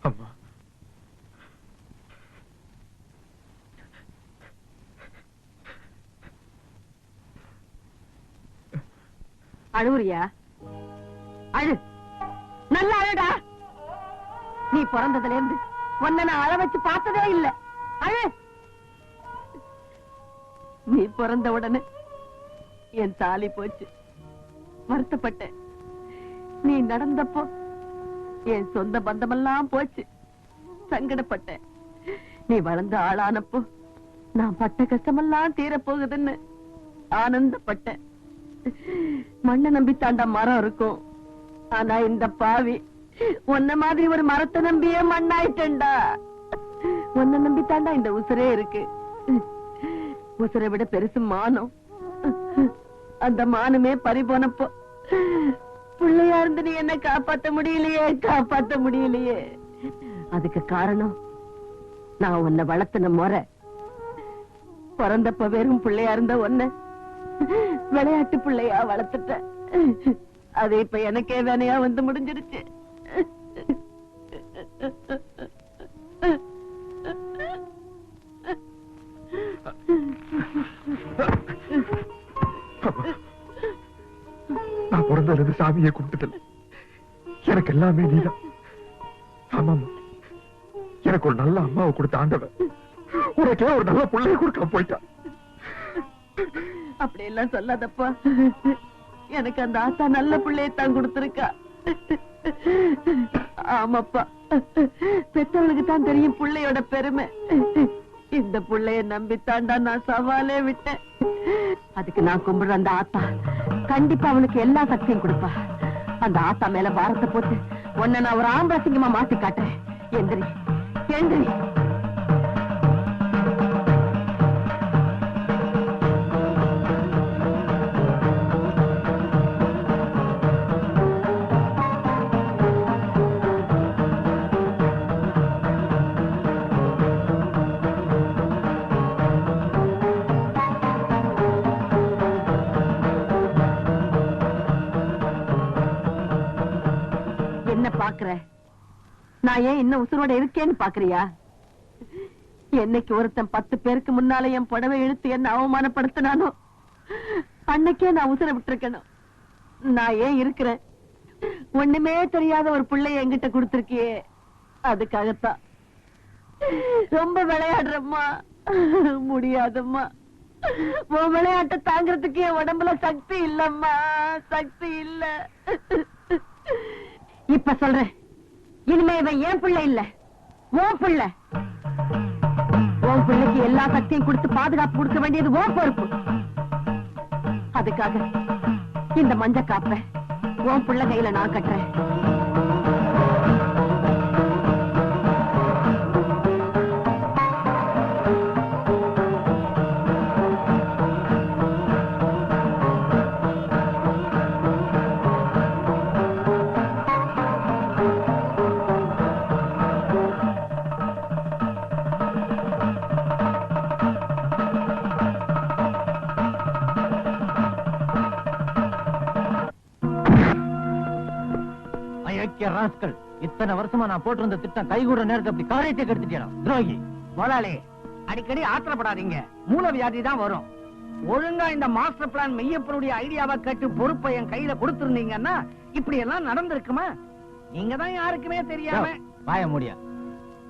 அம்மா, அழுவுறியா? அழு, நல்லா அழுடா. நீ பிறந்ததுல இருந்து உன்னை நான் அழ வச்சு பார்த்ததே இல்ல. அழு. நீ பிறந்த உடனே என் தாலி போச்சு, வருத்தப்பட்டேன். நீ நடந்தப்போ என் சொந்த பந்தமெல்லாம் போச்சு, சங்கடப்பட்டேன். நீ வளர்ந்த ஆளானப்போ நான் பட்ட கஷ்டமெல்லாம் தீரப்போகுதுன்னு ஆனந்தப்பட்டேன். மண்ணை நம்பித்தாண்டா மரம் இருக்கும், ஆனா இந்த பாவி உன்ன மாதிரி ஒரு மரத்தை நம்பியே மண்ணாயிட்டேன்டா. உன்னை நம்பித்தாண்டா இந்த உசுரே இருக்கு. உசுரை விட பெருசு மானம். அந்த மானமே பறி போனப்போ பிள்ளையா இருந்து நீ என்ன காப்பாத்த முடியலையே, காப்பாத்த முடியலையே. அதுக்கு காரணம் நான் உன்னை வளர்த்தன முறை. பிறந்தப்ப வெறும் பிள்ளையா இருந்த உன்னை விளையாட்டு பிள்ளையா வளர்த்துட்ட. அது இப்ப எனக்கே வேணையா வந்து முடிஞ்சிருச்சு. நான் பிறந்தது சாமியை கும்பிட்டதில்லை, எனக்கு எல்லாமே நீதான். ஆமாமா, எனக்கு ஒரு நல்ல அம்மாவை கொடுத்த ஆண்டவன் உனக்கே ஒரு நல்ல பிள்ளைய கொடுக்க போயிட்டான். அப்படி எல்லாம் சொல்லாதப்பா. எனக்கு அந்த ஆத்தா நல்ல பிள்ளையத்தான் கொடுத்திருக்கா. ஆமாப்பா, பெற்றவளுக்கு தான் தெரியும் பிள்ளையோட பெருமை. இந்த பிள்ளைய நம்பித்தாண்டா நான் சவாலே விட்டேன். அதுக்கு நான் கும்பிடுற அந்த ஆத்தா கண்டிப்பா அவனுக்கு எல்லா சக்தியும் கொடுப்பா. அந்த ஆத்தா மேல பாரத்தை போட்டு உன்னை நான் ஒரு ஆம்பளை சிங்கமா மாத்தி காட்டுறேன். எந்திரி, எந்திரி. என்ன பாக்குற? நான் ஏன் இன்னும் உசுரோட இருக்கேன்னு பாக்குறியா? என்னைக்கு ஒருத்தன் 10 பேருக்கு முன்னால என் புடவை இழுத்து என்ன அவமானப்படுத்தினானோ அன்னைக்கே நான் உசுர விட்டுருக்கணும். நான் ஏன் இருக்கிறேன்? ஒண்ணுமே தெரியாத ஒரு பிள்ளைய என்கிட்ட கொடுத்திருக்கியே, அதுக்காகத்தான். ரொம்ப விளையாடுறம்மா, முடியாதம்மா. உன் விளையாட்டை தாங்கிறதுக்கு என் உடம்புல சக்தி இல்லம்மா, சக்தி இல்ல. இப்ப சொல்றேன், இனிமே இவன் என் பிள்ளை இல்ல, உன் பிள்ளை. உன் பிள்ளைக்கு எல்லா சக்தியும் கொடுத்து பாதுகாப்பு கொடுக்க வேண்டியது உன் பொறுப்பு. அதுக்காக இந்த மஞ்ச காப்ப உன் பிள்ளை கையில நான் கட்டுறேன். இத்தனை வருஷமா நான் போட்டிருந்த திட்டம் கைகூட நேரத்தை அப்படி காரியத்தை கெடுத்துட்டா துரோகி. முதலாளி, அடிக்கடி ஆத்திரப்படாதீங்க, மூல வியாதி தான் வரும். ஒழுங்கா இந்த மாஸ்டர் பிளான் மெய்யப்பனுடைய ஐடியாவை கேட்டு பொறுப்பை என் கையில கொடுத்திருந்தீங்கன்னா இப்படி எல்லாம் நடந்திருக்குமா? நீங்க தான் யாருக்குமே தெரியாம பாய முடியா.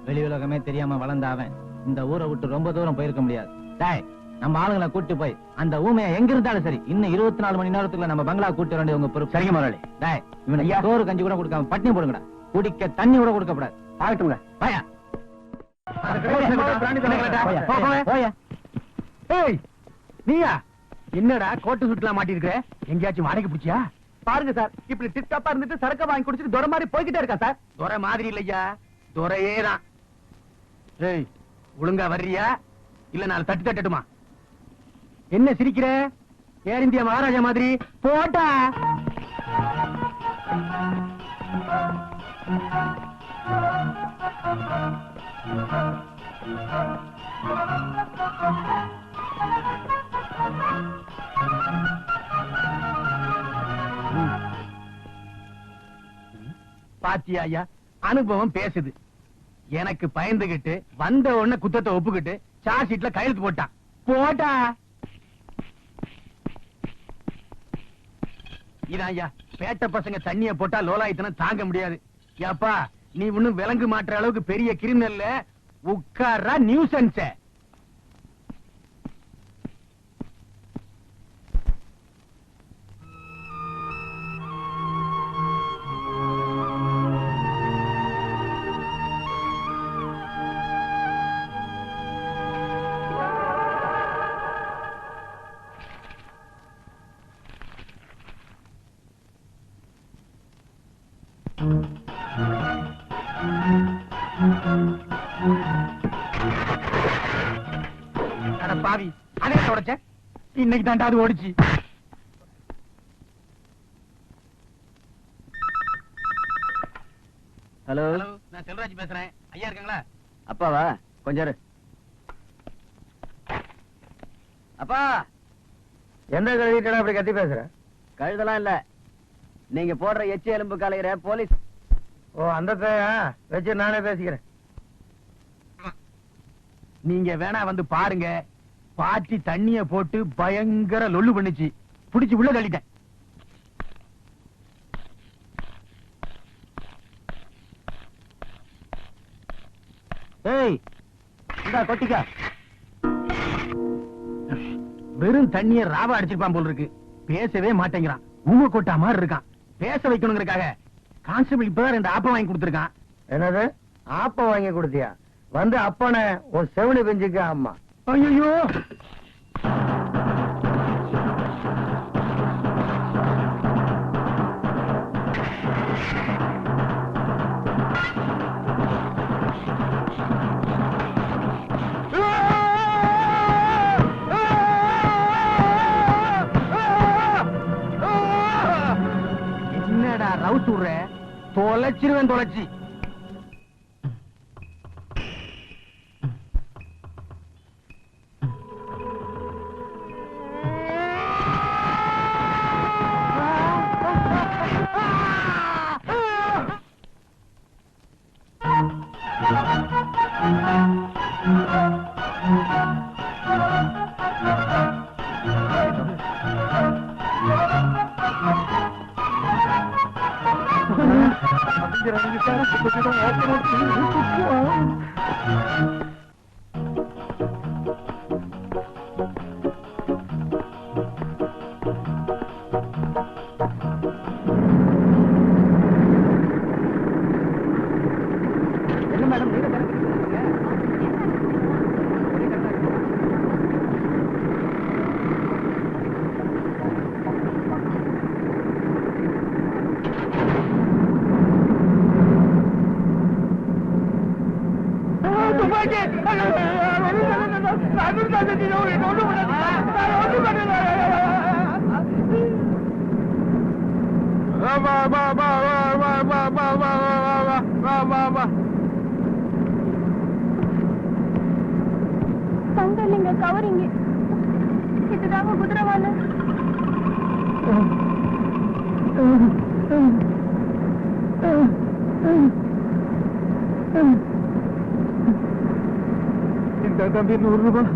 வெளி உலகமே தெரியாம வளர்ந்தாவன் இந்த ஊரை விட்டு ரொம்ப தூரம் போயிருக்க முடியாது. டேய், நம்ம ஆளுங்களை கூட்டி போய் அந்த ஊமையை எங்க இருந்தாலும் சரி இன்னும் 24 மணி நேரத்துக்குள்ள நம்ம பங்களா கூட்டி வேண்டிய உங்க பொறுப்பு. சரிங்க முதலாளி. டேய், இவனுக்கு சோறு கஞ்சி கூட கொடுக்காம பட்டினி போடுங்கடா, குடிக்க தண்ணி கூட கொடுக்கப்படாது. ஆகட்டும்ல, பாயா. நீயா என்னடா கோட்டு சுட்டுலாம் மாட்டிருக்கிற? எங்கேயாச்சும் வாடகை பிடிச்சியா? பாருங்க சார், இப்படி டிப்டாப்பா இருந்துட்டு சரக்க வாங்கி குடிச்சிட்டு துரை மாதிரி போய்கிட்டே இருக்கா சார். துரை மாதிரி இல்லையா, துரையே தான். ஏய், ஒழுங்கா வர்றியா இல்ல நான் தட்டி தட்டட்டுமா? என்ன சிரிக்கிற? ஏர் இந்தியா மகாராஜா மாதிரி போட்டா. பாத்தியா ஐயா, அனுபவம் பேசுது. எனக்கு பயந்துகிட்டு வந்த உடனே குத்தத்தை ஒப்புக்கிட்டு சார்ஜ் ஷீட்ல கையெழுத்து போட்டான். போட்டா இதான் ஐயா, பேட்ட பசங்க தண்ணிய போட்டா லோலாயத்தனம் தாங்க முடியாது. ஏப்பா நீ இன்னும் விலங்கு மாற்ற அளவுக்கு பெரிய கிரிமினல் உட்கார்றா நியூசன்ஸ். பாவி அதே தொடச்ச இன்னைக்கு தாண்டா அது ஓடிச்சு. ஹலோ, நான் செல்வராஜ் பேசுறேன். ஐயா இருக்காங்களா? அப்பாவா? கொஞ்சம் இரு. அப்பா, எந்த கழுவிட்டா அப்படி கத்தி பேசுற? கழுதெல்லாம் இல்ல, நீங்க போடுற எச்சி எலும்பு கலைகிற போலீஸ். ஓ அந்த வச்சு நானே பேசிக்கிறேன். நீங்க வேணா வந்து பாருங்க. பாட்டி தண்ணிய போட்டு பயங்கர லொல்லு பண்ணிச்சு. புடிச்சு உள்ள தள்ளிட்டேன். ஏய், இந்தா கொட்டிக்கா. வெறும் தண்ணிய ராவா அடிச்சிருப்பான் போல இருக்கு. பேசவே மாட்டேங்கிறான். ஊமை கொட்டா மாதிரி இருக்கான். பேச வைக்கணுங்கிறதுக்காக கான்ஸ்டபிள் இப்பதான் 2 ஆப்பம் வாங்கி கொடுத்திருக்கான். என்னது ஆப்பம் வாங்கி கொடுத்தியா? வந்து அப்பனை உன் செவிலி பெஞ்சுக்க. அம்மா ஐயோ, என்னடா ரவுத்து விடுற? தொலைச்சிருவேன் தொலைச்சி. தங்கலிங்க கவரிங்க. இதுதாங்க குதிரவால. இந்த தம்பி 100 ரூபாய்.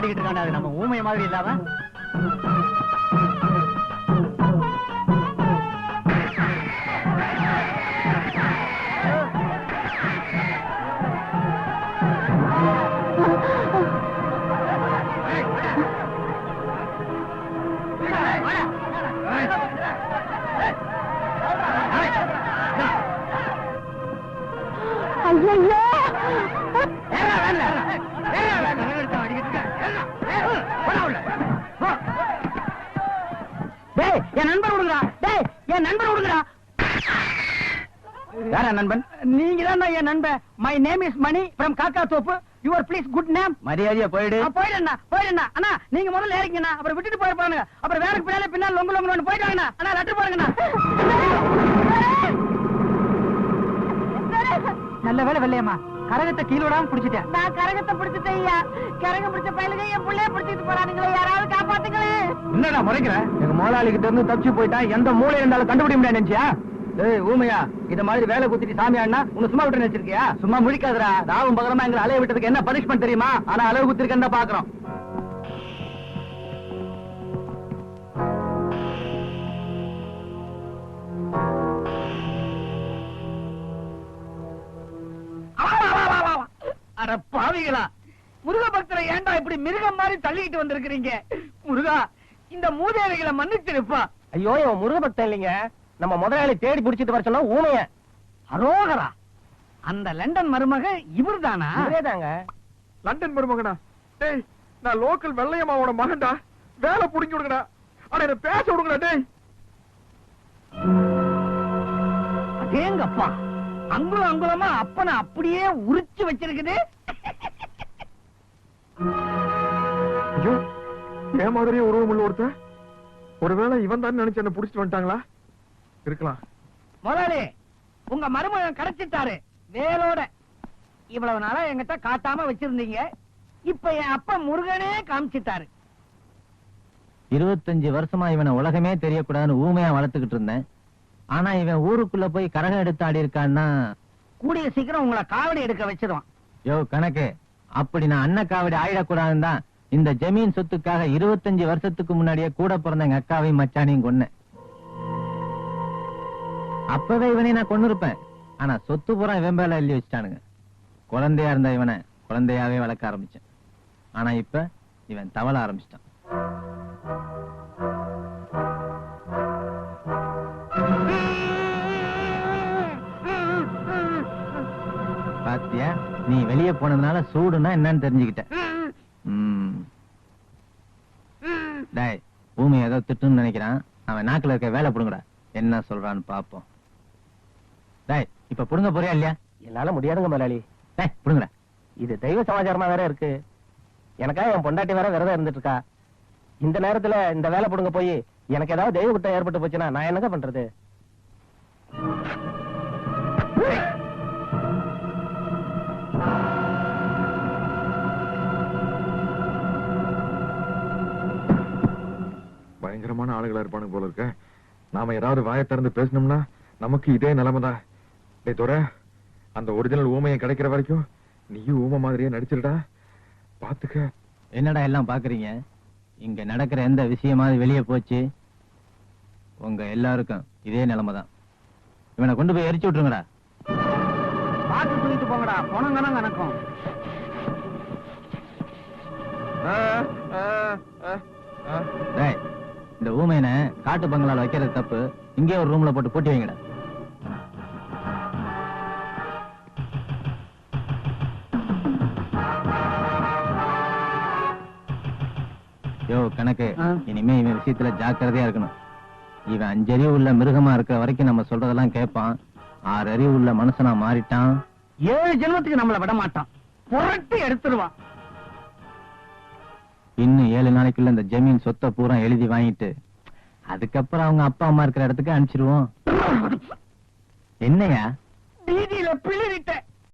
ஆடிக்கிட்டு இருக்கானே, அது நம்ம ஊமைய மாதிரி இல்லாம. என் நண்பர் விடுங்கடா. டேய், என் நண்பர் விடுங்கடா. யாரா நண்பன்? நீங்க தான் என் நண்பன். My name is Mani from Kakka Thoppu. Your please good name. மரியாதையா போயிடு. போயிடுண்ணா. அண்ணா நீங்க முதல்ல ஏறிக்கண்ணா, அப்புறம் விட்டுட்டு போயிருப்பாங்க. அப்புறம் வேலைக்கு பின்னால லொங்கு லொங்கு போயிட்டு வாங்கண்ணா. அண்ணா லெட்டர் பாருங்கண்ணா. நல்ல வேலை வெள்ளையம்மா, கரகத்தை கீழோடாம புடிச்சிட்டேன். நான் கரகத்தை பிடிச்சிட்டேன் ஐயா. கரகம் பிடிச்ச பயலுங்க என் புள்ளைய பிடிச்சிட்டு போறானுங்களே, யாராவது காப்பாத்துங்களே. என்னடா முறைக்கிற? எங்க முதலாளி கிட்ட இருந்து தப்பிச்சு போயிட்டா எந்த மூளை இருந்தாலும் கண்டுபிடிக்க முடியாது நினைச்சியா? ஏய் ஊமையா, இத மாதிரி வேலை குத்திட்டு சாமி ஆடினா உன்னை சும்மா விட்டு நினைச்சிருக்கியா? சும்மா முழிக்காதடா. ராவும் பகரமா எங்களை அலைய விட்டதுக்கு என்ன பனிஷ்மெண்ட் தெரியுமா? ஆனா அளவு குத்திருக்கேன்னு தான் பாக்குறோம். அட பாவிகளா, முருக பக்தரை ஏன்டா இப்படி மிருகம் மாதிரி தள்ளிட்டு வந்திருக்கிறீங்க? முருகா, இந்த மூதேவிகளை மன்னிச்சிருப்பா. ஐயோ இவன் முருக பக்தன் இல்லைங்க, நம்ம முதலாளி தேடி புடிச்சிட்டு வர சொன்னா ஊமைய. அரோகரா, அந்த லண்டன் மருமக இவர்தானா? இதேதாங்க. லண்டன் மருமகனா? டேய், நான் லோக்கல் வெள்ளையம்மாவோட மகன்டா. வேலை புடிங்கி விடுங்கடா. ஆனா என்ன பேச விடுங்கடா. டேய், அதேங்கப்பா, அங்குலம் அங்குலமா அப்பனை அப்படியே உரிச்சு வச்சிருக்குது. ஐயோ, ஏன் மாதிரியே உருவம் உள்ள ஒருத்தன். ஒருவேளை இவன் தான் நினைச்சு என்ன புடிச்சிட்டு வந்துட்டாங்களா? இருக்கலாம். முதலாளி, உங்க மருமகன் கிடைச்சிட்டாரு வேலோட. இவ்வளவு நாளா என்கிட்ட காட்டாம வச்சிருந்தீங்க, இப்ப என் அப்பா முருகனே காமிச்சிட்டாரு. 25 வருஷமா இவனை உலகமே தெரியக்கூடாதுன்னு ஊமையா வளர்த்துக்கிட்டு இருந்தேன். ஆனா இவன் ஊருக்குள்ள போய் கரகம் எடுத்து ஆடி இருக்கான்னா கூடிய சீக்கிரம் உங்களை காவடி எடுக்க வச்சிருவான். யோ கணக்கு, அப்படி நான் அண்ணன் காவடி ஆயிடக்கூடாதுன்னு தான் இந்த ஜமீன் சொத்துக்காக 25 வருஷத்துக்கு முன்னாடியே கூட பிறந்த எங்க அக்காவையும் மச்சானையும் கொன்னேன். அப்பவே இவனை நான் கொண்டு இருப்பேன். ஆனா சொத்து பூரா இவன் மேல எழுதி வச்சுட்டானுங்க. குழந்தையா இருந்த இவனை குழந்தையாவே வளர்க்க ஆரம்பிச்சேன். ஆனா இப்ப இவன் தவள ஆரம்பிச்சிட்டான். பாத்தியா, நீ வெளியே போனதுனால சூடுனா என்னன்னு தெரிஞ்சுக்கிட்ட. டேய், பூமி ஏதோ திட்டுன்னு நினைக்கிறான். அவன் நாக்குல இருக்க வேலை புடுங்கடா. என்ன சொல்றான்னு பாப்போம். டேய், இப்ப புடுங்க போறியா இல்லையா? என்னால முடியாதுங்க முதலாளி. டேய் புடுங்கடா. இது தெய்வ சமாச்சாரமா வேற இருக்கு. எனக்காக என் பொண்டாட்டி வேற விரதம் இருந்துட்டு இருக்கா. இந்த நேரத்துல இந்த வேலை புடுங்க போய் எனக்கு ஏதாவது தெய்வ குற்றம் ஏற்பட்டு போச்சுன்னா நான் என்னங்க பண்றது? பயங்கரமான ஆளுகளா இருப்பானுங்க போல இருக்க. நாம ஏதாவது வாயை திறந்து பேசணும்னா நமக்கு இதே நிலைமைதான். டேய் தோர, அந்த ஒரிஜினல் ஊமையை கிடைக்கிற வரைக்கும் நீயும் ஊமை மாதிரியே நடிச்சிருடா. பாத்துக்க. என்னடா எல்லாம் பாக்குறீங்க? இங்க நடக்கிற எந்த விஷயமாவது வெளியே போச்சு, உங்க எல்லாருக்கும் இதே நிலைமைதான். இவனை கொண்டு போய் எரிச்சு விட்டுருங்கடா. பார்த்து தூக்கிட்டு போங்கடா, போனங்கன்னு கணக்கும். டேய், இந்த ஊமையனை காட்டு பங்களால வைக்கிறது தப்பு. இங்கே ஒரு ரூம்ல போட்டு பூட்டி வைங்கடா. யோ கணக்கு, இனிமே இவன் விஷயத்துல ஜாக்கிரதையா இருக்கணும். இவன் 5 அறிவு உள்ள மிருகமா இருக்கிற வரைக்கும் நம்ம சொல்றதெல்லாம் கேட்பான். 6 அறிவு உள்ள மனுஷனா மாறிட்டான், 7 ஜென்மத்துக்கு நம்மள விட மாட்டான். புரட்டி எடுத்துருவான். இன்னும் 7 நாளைக்குள்ள இந்த ஜமீன் சொத்தை பூரா எழுதி வாங்கிட்டு அதுக்கப்புறம் அவங்க அப்பா அம்மா இருக்கிற இடத்துக்கு அனுப்பிச்சிருவோம். என்னையா வீதியில பிள்ளை